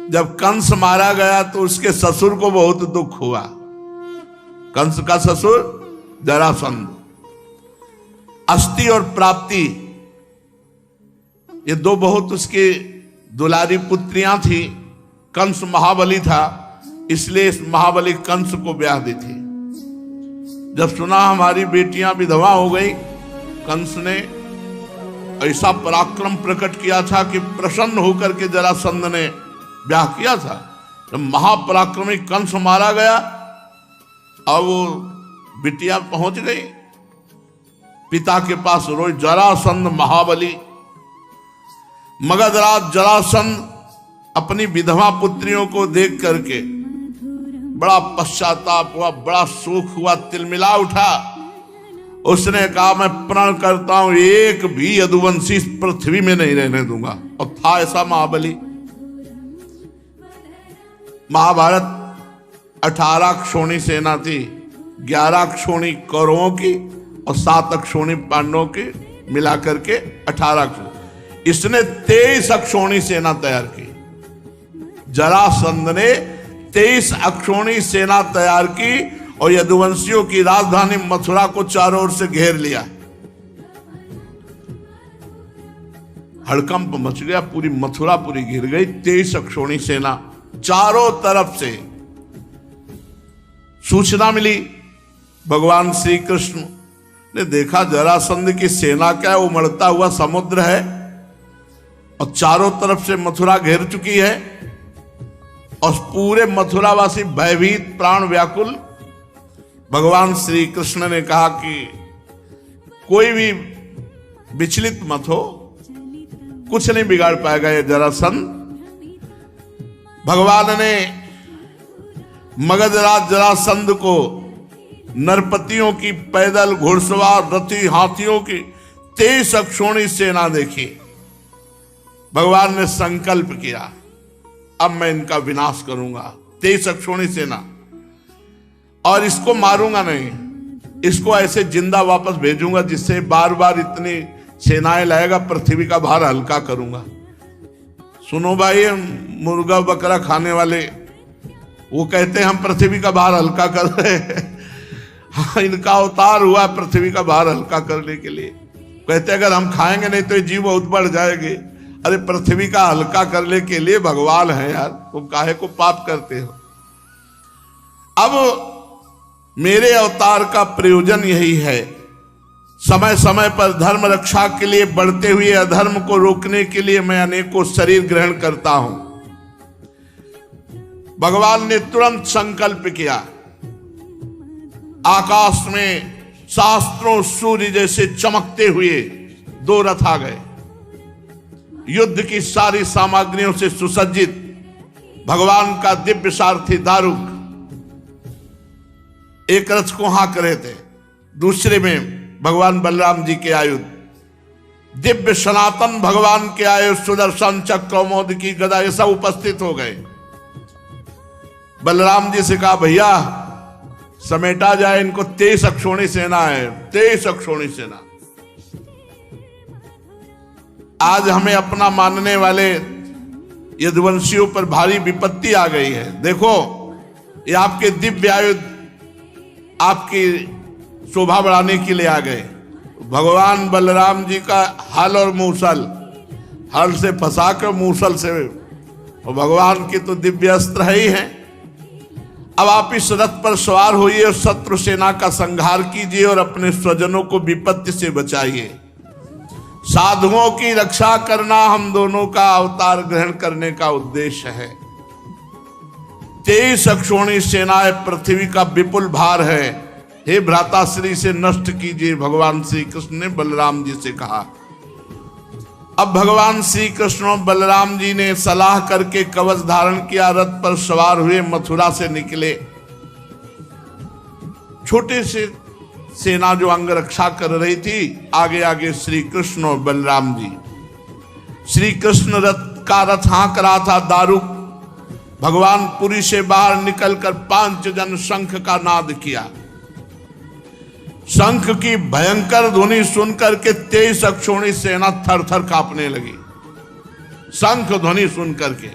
जब कंस मारा गया तो उसके ससुर को बहुत दुख हुआ। कंस का ससुर जरासंध। अस्थि और प्राप्ति ये दो बहुत उसकी दुलारी पुत्रियां थी। कंस महाबली था, इसलिए इस महाबली कंस को ब्याह दी थी। जब सुना हमारी बेटियां विधवा हो गई, कंस ने ऐसा पराक्रम प्रकट किया था कि प्रसन्न होकर के जरासंध ने ब्याह किया था। जब महापराक्रमी कंस मारा गया, अब वो बिटिया पहुंच गई पिता के पास रोई। जरासंध महाबली, मगधराज जरासंध अपनी विधवा पुत्रियों को देख करके बड़ा पश्चाताप हुआ, बड़ा सुख हुआ, तिलमिला उठा। उसने कहा मैं प्रण करता हूं एक भी यदुवंशी इस पृथ्वी में नहीं रहने दूंगा। और था ऐसा महाबली। महाभारत 18 क्षोणी सेना थी, 11 क्षोणी कौरवों की और 7 अक्षोणी पांडवों की, मिलाकर के 18। इसने 23 अक्षोणी सेना तैयार की। जरासंध ने 23 अक्षोणी सेना तैयार की और यदुवंशियों की राजधानी मथुरा को चारों ओर से घेर लिया। हड़कंप मच गया, पूरी मथुरा पूरी घिर गई। 23 अक्षोणी सेना, चारों तरफ से सूचना मिली। भगवान श्री कृष्ण ने देखा जरासंध की सेना क्या है, उमड़ता हुआ समुद्र है और चारों तरफ से मथुरा घेर चुकी है और पूरे मथुरावासी भयभीत, प्राण व्याकुल। भगवान श्री कृष्ण ने कहा कि कोई भी विचलित मत हो, कुछ नहीं बिगाड़ पाएगा ये जरासंध। भगवान ने मगधराज जरासंध को नरपतियों की पैदल, घुड़सवार, रथी, हाथियों की 23 अक्षोणी सेना देखी। भगवान ने संकल्प किया अब मैं इनका विनाश करूंगा। 23 अक्षोणी सेना, और इसको मारूंगा नहीं, इसको ऐसे जिंदा वापस भेजूंगा जिससे बार बार इतनी सेनाएं लाएगा, पृथ्वी का भार हल्का करूंगा। सुनो भाई, मुर्गा बकरा खाने वाले वो कहते हैं हम पृथ्वी का भार हल्का कर रहे हैं। हाँ, इनका अवतार हुआ पृथ्वी का भार हल्का करने के लिए। कहते अगर हम खाएंगे नहीं तो ये जीव बहुत बढ़ जाएंगे। अरे पृथ्वी का हल्का करने के लिए भगवान है यार, तुम काहे को पाप करते हो। अब मेरे अवतार का प्रयोजन यही है, समय समय पर धर्म रक्षा के लिए, बढ़ते हुए अधर्म को रोकने के लिए मैं अनेकों शरीर ग्रहण करता हूं। भगवान ने तुरंत संकल्प किया। आकाश में शास्त्रों सूर्य जैसे चमकते हुए 2 रथ आ गए, युद्ध की सारी सामग्रियों से सुसज्जित। भगवान का दिव्य सारथी दारुक एक रथ को हाँक रहे थे, दूसरे में भगवान बलराम जी के आयुध, दिव्य सनातन भगवान के आयुध, सुदर्शन चक्र, कौमोद की गदा, ये सब उपस्थित हो गए। बलराम जी से कहा भैया समेटा जाए इनको, 23 अक्षोणी सेना है, 23 अक्षोणी सेना। आज हमें अपना मानने वाले यदुवंशियों पर भारी विपत्ति आ गई है। देखो ये आपके दिव्य आयुध आपकी शोभा बढ़ाने के लिए आ गए। भगवान बलराम जी का हल और मूसल, हल से फंसाकर मूसल से, और भगवान के तो दिव्य अस्त्र ही हैं। अब आप इस रथ पर सवार होइए और शत्रु सेना का संहार कीजिए और अपने स्वजनों को विपत्ति से बचाइए। साधुओं की रक्षा करना हम दोनों का अवतार ग्रहण करने का उद्देश्य है। 23 अक्षोणी सेनाएं पृथ्वी का विपुल भार है, हे भ्राताश्री से नष्ट कीजिए, भगवान श्री कृष्ण ने बलराम जी से कहा। अब भगवान श्री कृष्ण और बलराम जी ने सलाह करके कवच धारण किया, रथ पर सवार हुए, मथुरा से निकले। छोटे से सेना जो अंग रक्षा कर रही थी, आगे आगे श्री कृष्ण और बलराम जी। श्री कृष्ण रथ हाँक रहा था दारुक। भगवान पुरी से बाहर निकलकर 5 जन शंख का नाद किया। शंख की भयंकर ध्वनि सुनकर के 23 अक्षोणी सेना थर थर कांपने लगी। शंख ध्वनि सुनकर के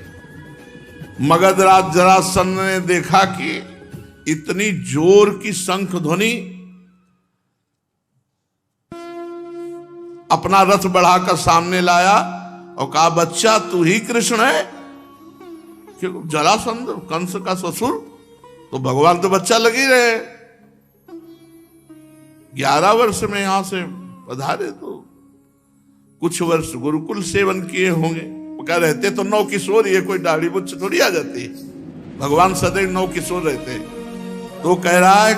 मगधराज जरासंध ने देखा कि इतनी जोर की शंख ध्वनि, अपना रथ बढ़ाकर सामने लाया और कहा, बच्चा तू ही कृष्ण है? क्यों? जरासंध कंस का ससुर, तो भगवान तो बच्चा लग ही रहे। 11 वर्ष में यहां से पधारे तो कुछ वर्ष गुरुकुल सेवन किए होंगे। कह रहते तो 9 किशोर, ये कोई दाढ़ी मुझ थोड़ी आ जाती है। भगवान सदैव 9 किशोर रहते हैं। तो कह रहा है,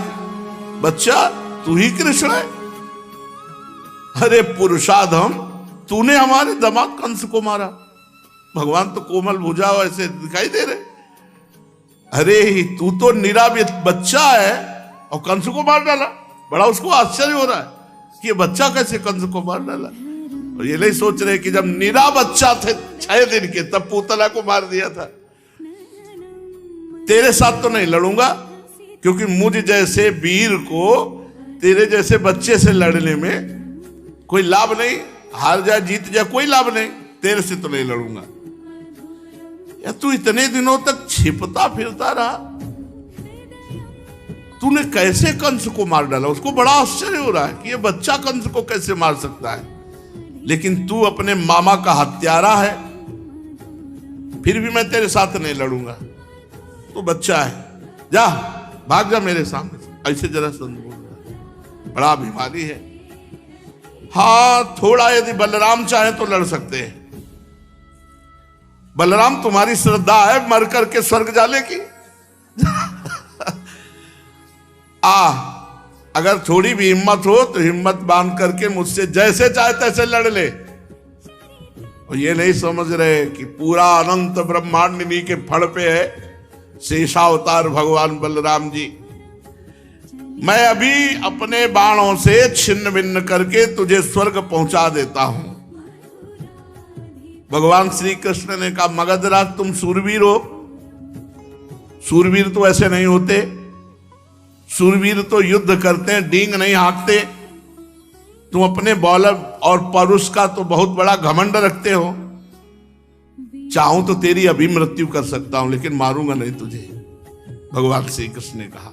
बच्चा तू ही कृष्ण है? अरे पुरुषाधम, तूने हमारे दामाद कंस को मारा। भगवान तो कोमल भुजा ऐसे दिखाई दे रहे। अरे तू तो निरावित बच्चा है और कंस को मार डाला। बड़ा उसको आश्चर्य हो रहा है कि ये बच्चा कैसे कंस को मार डाला। और ये नहीं सोच रहे कि जब निरा बच्चा थे 6 दिन के, तब पूतना को मार दिया था। तेरे साथ तो नहीं लड़ूंगा, क्योंकि मुझ जैसे वीर को तेरे जैसे बच्चे से लड़ने में कोई लाभ नहीं। हार जाए जीत जाए कोई लाभ नहीं, तेरे से तो नहीं लड़ूंगा। या तू इतने दिनों तक छिपता फिरता रहा, तूने कैसे कंस को मार डाला? उसको बड़ा आश्चर्य हो रहा है कि ये बच्चा कंस को कैसे मार सकता है। लेकिन तू अपने मामा का हत्यारा है, फिर भी मैं तेरे साथ नहीं लड़ूंगा। तू बच्चा है, जा भाग जा मेरे सामने से। ऐसे जरासंध बोल रहा है, बड़ा अभिमानी है। हाँ, थोड़ा यदि बलराम चाहे तो लड़ सकते हैं। बलराम तुम्हारी श्रद्धा है मर करके स्वर्ग जाने की। अगर थोड़ी भी हिम्मत हो तो हिम्मत बांध करके मुझसे जैसे चाहे तैसे लड़ ले। और ये नहीं समझ रहे कि पूरा अनंत ब्रह्मांड इन्हीं के फड़ पे है। शेषावतार भगवान बलराम जी, मैं अभी अपने बाणों से छिन्न भिन्न करके तुझे स्वर्ग पहुंचा देता हूं। भगवान श्री कृष्ण ने कहा, मगधराज तुम सूरवीर हो। सूरवीर तो ऐसे नहीं होते। सूरवीर तो युद्ध करते हैं, डींग नहीं हाँकते। तुम अपने बौल और परुष का तो बहुत बड़ा घमंड रखते हो। चाहूं तो तेरी अभी मृत्यु कर सकता हूं, लेकिन मारूंगा नहीं तुझे। भगवान श्री कृष्ण ने कहा,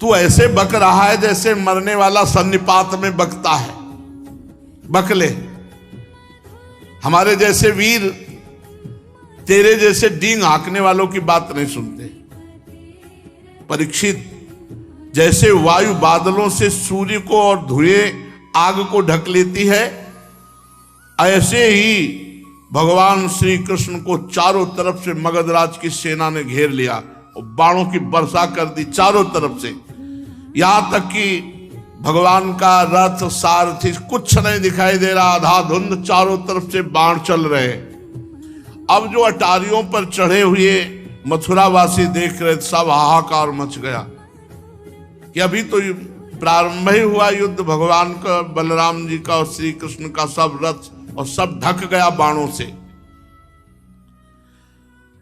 तू ऐसे बक रहा है जैसे मरने वाला सन्निपात में बकता है। बक ले। हमारे जैसे वीर तेरे जैसे डींग हाँकने वालों की बात नहीं सुनते। परीक्षित, जैसे वायु बादलों से सूर्य को और धुएं आग को ढक लेती है, ऐसे ही भगवान श्री कृष्ण को चारों तरफ से मगधराज की सेना ने घेर लिया और बाणों की वर्षा कर दी चारों तरफ से। यहां तक कि भगवान का रथ सारथी कुछ नहीं दिखाई दे रहा, आधा धुंध, चारों तरफ से बाण चल रहे। अब जो अटारियों पर चढ़े हुए मथुरावासी देख रहे, सब हाहाकार मच गया कि अभी तो प्रारंभ ही हुआ युद्ध। भगवान का, बलराम जी का और श्री कृष्ण का सब रथ और सब ढक गया बाणों से।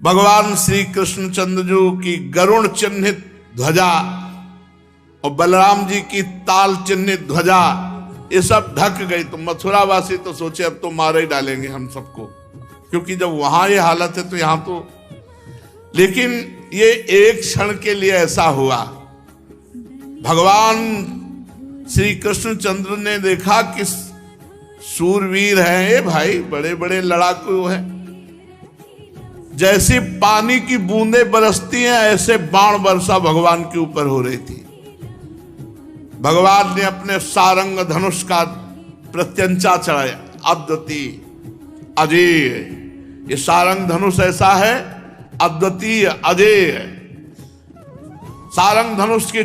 भगवान श्री कृष्णचंद्र जी की गरुण चिन्हित ध्वजा और बलराम जी की ताल चिन्हित ध्वजा, ये सब ढक गई। तो मथुरावासी तो सोचे अब तो मार ही डालेंगे हम सबको, क्योंकि जब वहां ये हालत है तो यहां तो। लेकिन ये एक क्षण के लिए ऐसा हुआ। भगवान श्री कृष्णचंद्र ने देखा कि सूरवीर हैं ये भाई, बड़े बड़े लड़ाकू हैं। जैसे पानी की बूंदें बरसती हैं, ऐसे बाण वर्षा भगवान के ऊपर हो रही थी। भगवान ने अपने सारंग धनुष का प्रत्यंचा चढ़ाया, अद्वितीय अजेय। ये सारंग धनुष ऐसा है, अद्वितीय अजेय। सारंग धनुष की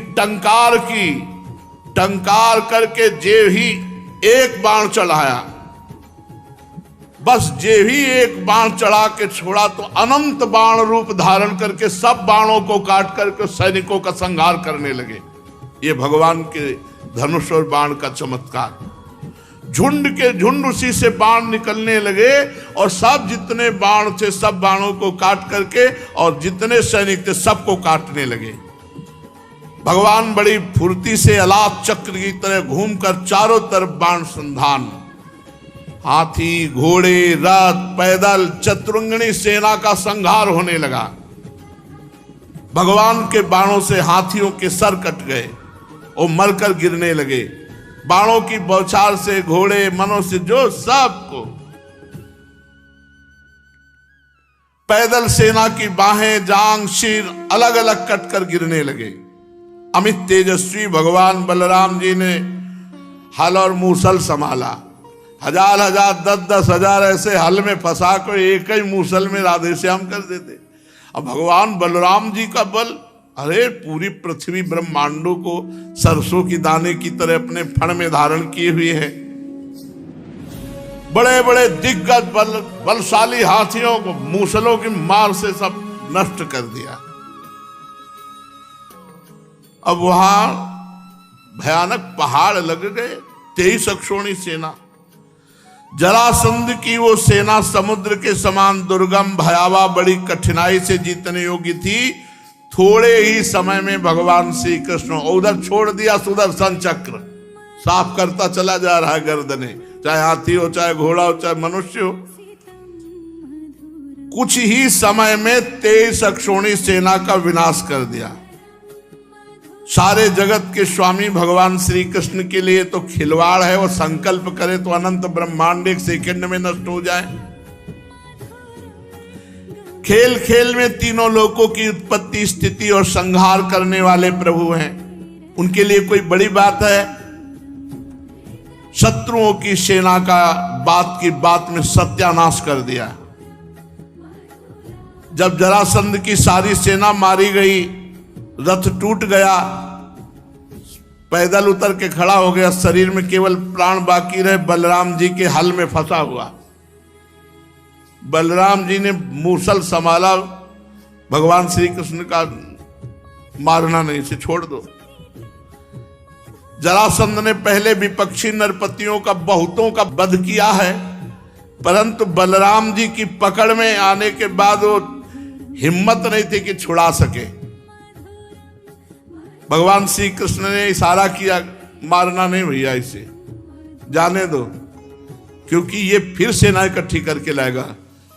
टंकार करके जे ही एक बाण चढ़ाया, बस जे ही एक बाण चढ़ा के छोड़ा तो अनंत बाण रूप धारण करके सब बाणों को काट करके सैनिकों का संहार करने लगे। ये भगवान के धनुष और बाण का चमत्कार। झुंड के झुंड उसी से बाण निकलने लगे और सब जितने बाण थे सब बाणों को काट करके और जितने सैनिक थे सबको काटने लगे। भगवान बड़ी फुर्ती से अलाप चक्र की तरह घूमकर चारों तरफ बाण संधान। हाथी, घोड़े, रथ, पैदल, चतुरंगनी सेना का संहार होने लगा। भगवान के बाणों से हाथियों के सर कट गए और मरकर गिरने लगे। बाणों की बौछार से घोड़े, मनुष्य, जो सबको, पैदल सेना की बाहें, जांग, सिर अलग अलग कटकर गिरने लगे। अमित तेजस्वी भगवान बलराम जी ने हल और मूसल संभाला। हजार हजार, 10-10 हजार ऐसे हल में फंसा कर एक ही मूसल में राधे श्याम कर देते। अब भगवान बलराम जी का बल, अरे पूरी पृथ्वी ब्रह्मांडों को सरसों की दाने की तरह अपने फण में धारण किए हुए है। बड़े बड़े दिग्गज बलशाली हाथियों को मूसलों की मार से सब नष्ट कर दिया। अब वहां भयानक पहाड़ लग गए। 23 अक्षोणी सेना, जरासंध की वो सेना समुद्र के समान दुर्गम, भयावह, बड़ी कठिनाई से जीतने योग्य थी। थोड़े ही समय में भगवान श्री कृष्ण उधर छोड़ दिया सुदर्शन चक्र, साफ करता चला जा रहा है गर्दने, चाहे हाथी हो, चाहे घोड़ा हो, चाहे मनुष्य हो। कुछ ही समय में 23 अक्षोणी सेना का विनाश कर दिया। सारे जगत के स्वामी भगवान श्री कृष्ण के लिए तो खिलवाड़ है, वो संकल्प करे तो अनंत ब्रह्मांड एक सेकंड में नष्ट हो जाए। खेल खेल में तीनों लोकों की उत्पत्ति, स्थिति और संहार करने वाले प्रभु हैं। उनके लिए कोई बड़ी बात है? शत्रुओं की सेना का बात की बात में सत्यानाश कर दिया। जब जरासंध की सारी सेना मारी गई, रथ टूट गया, पैदल उतर के खड़ा हो गया, शरीर में केवल प्राण बाकी रहे, बलराम जी के हल में फंसा हुआ। बलराम जी ने मूसल संभाला, भगवान श्री कृष्ण का मारना नहीं, से छोड़ दो। जरासंध ने पहले विपक्षी नरपतियों का बहुतों का वध किया है, परंतु बलराम जी की पकड़ में आने के बाद वो हिम्मत नहीं थी कि छुड़ा सके। भगवान श्री कृष्ण ने इशारा किया, मारना नहीं भैया, इसे जाने दो, क्योंकि ये फिर सेना इकट्ठी करके लाएगा,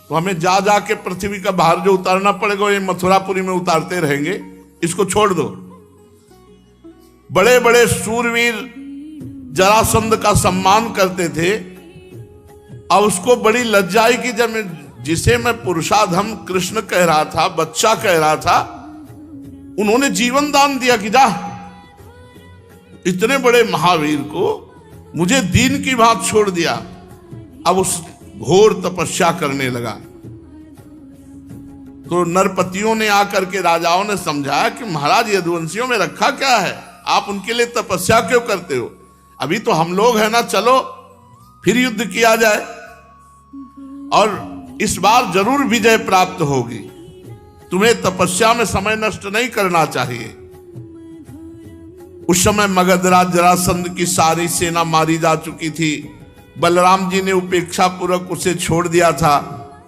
तो हमें जा जा के पृथ्वी का भार जो उतारना पड़ेगा, ये मथुरापुरी में उतारते रहेंगे, इसको छोड़ दो। बड़े बड़े सूरवीर जरासंध का सम्मान करते थे। अब उसको बड़ी लज्जा आई कि जब जिसे मैं पुरुषाधम कृष्ण कह रहा था, बच्चा कह रहा था, उन्होंने जीवन दान दिया कि जा, इतने बड़े महावीर को मुझे दीन की बात छोड़ दिया। अब उस घोर तपस्या करने लगा। तो नरपतियों ने आकर के राजाओं ने समझाया कि महाराज, यदुवंशियों में रखा क्या है, आप उनके लिए तपस्या क्यों करते हो? अभी तो हम लोग हैं ना, चलो फिर युद्ध किया जाए और इस बार जरूर विजय प्राप्त होगी। तुम्हें तपस्या में समय नष्ट नहीं करना चाहिए। उस समय मगधराज जरासंध की सारी सेना मारी जा चुकी थी। बलराम जी ने उपेक्षा पूर्वक उसे छोड़ दिया था।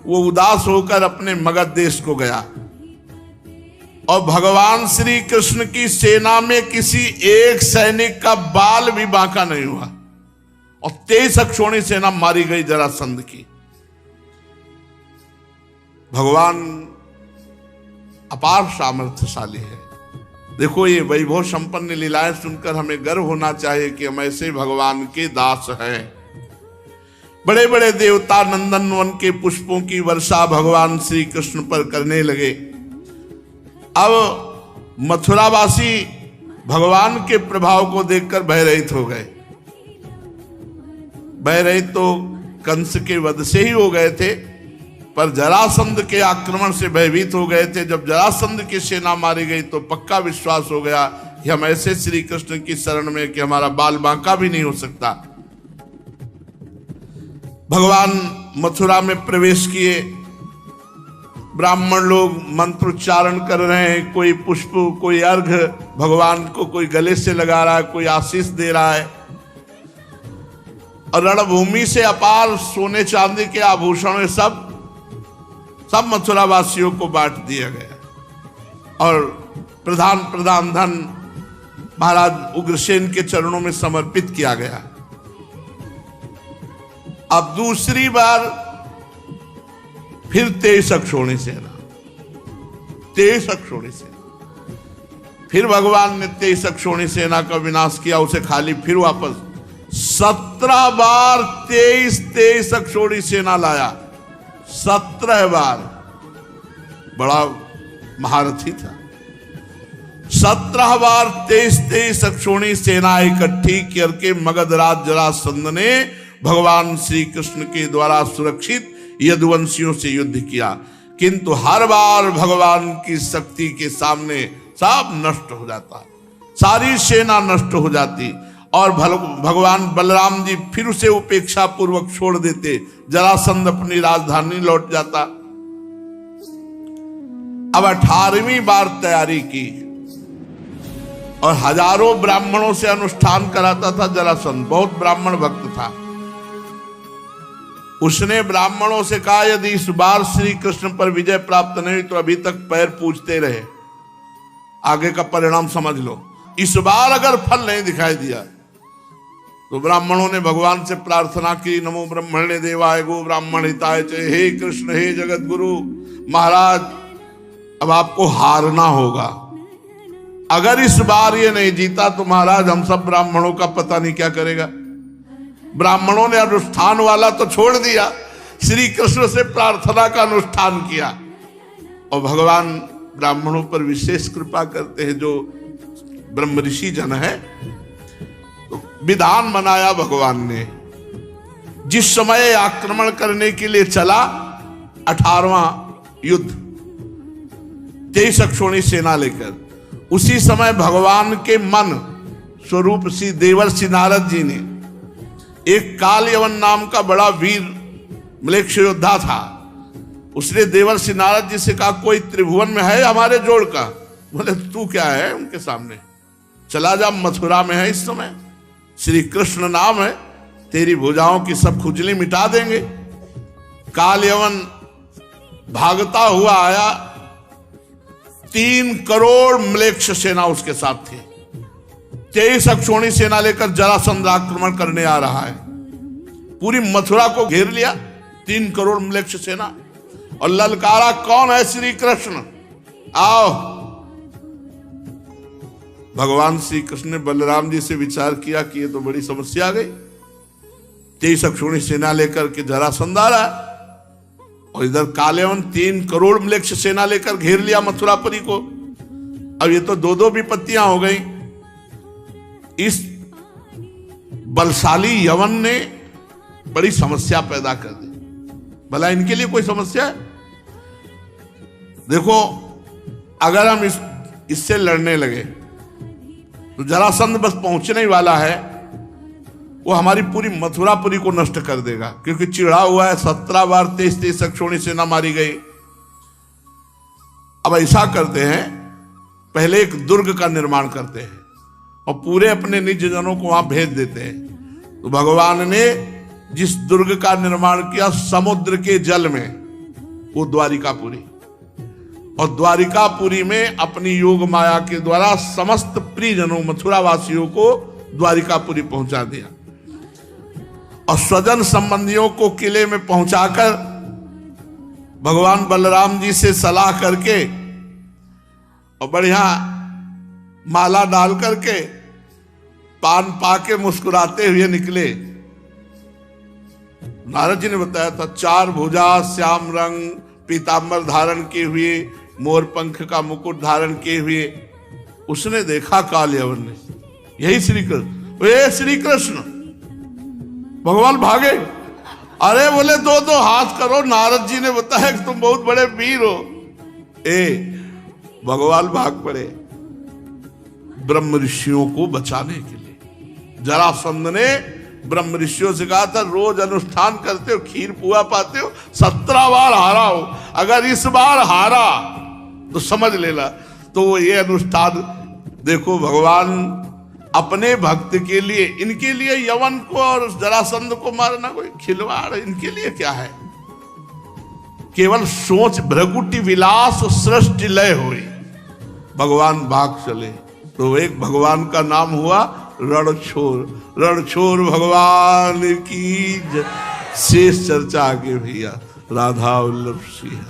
वो उदास होकर अपने मगध देश को गया और भगवान श्री कृष्ण की सेना में किसी एक सैनिक का बाल भी बांका नहीं हुआ और 23 अक्षोणी सेना मारी गई जरासंध की। भगवान अपार सामर्थ्यशाली है। देखो, ये वैभव संपन्न लीलाएं सुनकर हमें गर्व होना चाहिए कि हम ऐसे भगवान के दास हैं। बड़े बड़े देवता नंदन वन के पुष्पों की वर्षा भगवान श्री कृष्ण पर करने लगे। अब मथुरावासी भगवान के प्रभाव को देखकर भयरहित हो गए। भयरहित तो कंस के वध से ही हो गए थे, पर जरासंध के आक्रमण से भयभीत हो गए थे। जब जरासंध की सेना मारी गई तो पक्का विश्वास हो गया कि हम ऐसे श्री कृष्ण की शरण में कि हमारा बाल बांका भी नहीं हो सकता। भगवान मथुरा में प्रवेश किए। ब्राह्मण लोग मंत्रोच्चारण कर रहे हैं, कोई पुष्प, कोई अर्घ भगवान को कोई गले से लगा रहा है, कोई आशीष दे रहा है। और रणभूमि से अपार सोने चांदी के आभूषण सब मथुरा वासियों को बांट दिया गया और प्रधान धन महाराज उग्रसेन के चरणों में समर्पित किया गया। अब दूसरी बार फिर 23 अक्षौणी सेना, 23 अक्षौणी सेना। फिर भगवान ने 23 अक्षौणी सेना का विनाश किया, उसे खाली फिर वापस 17 बार 23 अक्षौणी सेना लाया। 17 बार, बड़ा महारथी था। 17 बार 23 अक्षौणी सेना इकट्ठी करके मगधराज जरासंध ने भगवान श्री कृष्ण के द्वारा सुरक्षित यदुवंशियों से युद्ध किया, किंतु हर बार भगवान की शक्ति के सामने सब नष्ट हो जाता, सारी सेना नष्ट हो जाती और भगवान बलराम जी फिर उसे उपेक्षा पूर्वक छोड़ देते। जरासंध अपनी राजधानी लौट जाता। अब 18वीं बार तैयारी की और हजारों ब्राह्मणों से अनुष्ठान कराता था जरासंध। बहुत ब्राह्मण भक्त था। उसने ब्राह्मणों से कहा, यदि इस बार श्री कृष्ण पर विजय प्राप्त नहीं तो अभी तक पैर पूजते रहे, आगे का परिणाम समझ लो। इस बार अगर फल नहीं दिखाई दिया तो ब्राह्मणों ने भगवान से प्रार्थना की, नमो ब्रह्मणे देवाय गो ब्राह्मण हिताय च, हे कृष्ण हे जगत गुरु महाराज, अब आपको हारना होगा। अगर इस बार ये नहीं जीता तो महाराज हम सब ब्राह्मणों का पता नहीं क्या करेगा। ब्राह्मणों ने अनुष्ठान वाला तो छोड़ दिया, श्री कृष्ण से प्रार्थना का अनुष्ठान किया और भगवान ब्राह्मणों पर विशेष कृपा करते हैं। जो ब्रह्म ऋषि जन है, तो विधान बनाया भगवान ने। जिस समय आक्रमण करने के लिए चला 18वां युद्ध 23 अक्षौणी सेना लेकर, उसी समय भगवान के मन स्वरूप श्री देवर्षि नारद जी ने, एक काल यवन नाम का बड़ा वीर म्लेच्छ योद्धा था, उसने देवर्षि नारद जी से कहा, कोई त्रिभुवन में है हमारे जोड़ का? बोले तू क्या है उनके सामने, चला जा, मथुरा में है इस समय, श्री कृष्ण नाम है, तेरी भुजाओं की सब खुजली मिटा देंगे। काल यवन भागता हुआ आया, 3 करोड़ म्लेच्छ सेना उसके साथ थी। 23 अक्षौणी सेना लेकर जरासंध आक्रमण करने आ रहा है। पूरी मथुरा को घेर लिया 3 करोड़ म्लेच्छ सेना और ललकारा, कौन है? श्री कृष्ण, आओ। भगवान श्री कृष्ण ने बलराम जी से विचार किया कि ये तो बड़ी समस्या आ गई। 23 अक्षौणी सेना लेकर के जरासंध आ रहा है और इधर कालेवन 3 करोड़ म्लेच्छ सेना लेकर घेर लिया मथुरापुरी को। अब ये तो 2-2 विपत्तियां हो गई। इस बलशाली यवन ने बड़ी समस्या पैदा कर दी। भला इनके लिए कोई समस्या है? देखो, अगर हम इससे लड़ने लगे तो जरासंध बस पहुंचने ही वाला है, वो हमारी पूरी मथुरापुरी को नष्ट कर देगा, क्योंकि चिढ़ा हुआ है। 17 बार 23 अक्षौणी सेना मारी गई। अब ऐसा करते हैं, पहले एक दुर्ग का निर्माण करते हैं और पूरे अपने निज जनों को वहां भेज देते हैं। तो भगवान ने जिस दुर्ग का निर्माण किया समुद्र के जल में, वो द्वारिकापुरी, और द्वारिकापुरी में अपनी योग माया के द्वारा समस्त प्रियजनों मथुरा वासियों को द्वारिकापुरी पहुंचा दिया और स्वजन संबंधियों को किले में पहुंचाकर भगवान बलराम जी से सलाह करके और बढ़िया माला डाल करके पान पाके मुस्कुराते हुए निकले। नारद जी ने बताया था, 4 भुजा, श्याम रंग पीतांबर धारण किए हुए, मोर पंख का मुकुट धारण किए हुए। उसने देखा काल यवन ने, यही श्री कृष्ण, वे श्री कृष्ण। भगवान भागे, अरे बोले 2-2 हाथ करो, नारद जी ने बताया कि तुम बहुत बड़े वीर हो। भगवान भाग पड़े ब्रह्म ऋषियों को बचाने के लिए। जरासंध ने ब्रह्म ऋषियों से कहा था, रोज अनुष्ठान करते हो, खीर पुआ पाते हो, 17 बार हारा हो, अगर इस बार हारा तो समझ लेना। तो वो ये अनुष्ठान देखो, भगवान अपने भक्त के लिए, इनके लिए यवन को और जरासंध को मारना कोई खिलवाड़ इनके लिए क्या है? केवल सोच भ्रगुटी विलास सृष्टि लय हुई, भगवान भाग चले। तो एक भगवान का नाम हुआ रणछोर। रणछोर भगवान की शेष चर्चा आगे भैया। राधा वल्लभ सिंह।